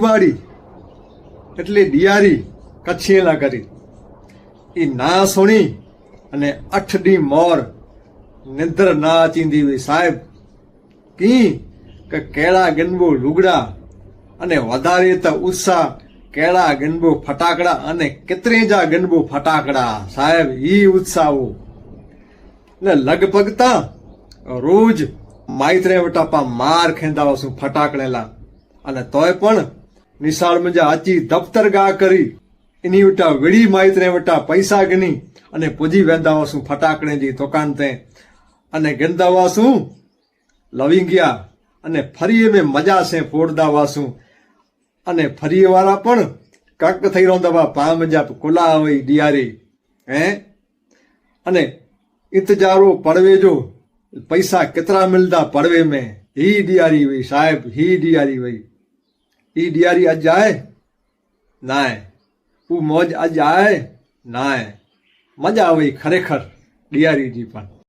ઉબાડી એટલે દિયારી કચ્છીલા કરી એ ના સુણી અને 8 દી મોર નિંદર ના ચીંધી હોય સાહેબ કી કે કેળા ગનબો લુગડા અને વધારે તો ઉત્સાહ કેળા ગનબો ફટાકડા અને કેતરેજા ગનબો ફટાકડા સાહેબ ઈ ઉત્સાહો ને લગભગ તા રોજ માઇત્રે વટાપા માર ખેંદાવા શું ફટાકડેલા અને તોય પણ નિશાળ મજા આચી દફતર ગા કરી એની વટા વેડી માઇત્રે વટા પૈસા ગણી અને પૂજી વેંદાવા શું ફટાકડે જી દુકાન તે અને ગંદાવા શું લવી ગયા અને ફરી એમે મજા છે ફોડદાવા શું અને ફરી વાળા પણ કક થઈ રોંદાવા પા મજા કુલા હોય દિયારી હે અને इंतजारो पड़वे जो पैसा कितना मिलता पड़वे में ही दियारी हुई साहब ही दियारी हुई ही दियारी अज आए ना वो मौज अज आए ना मजा हुई खरेखर दियारी जी पर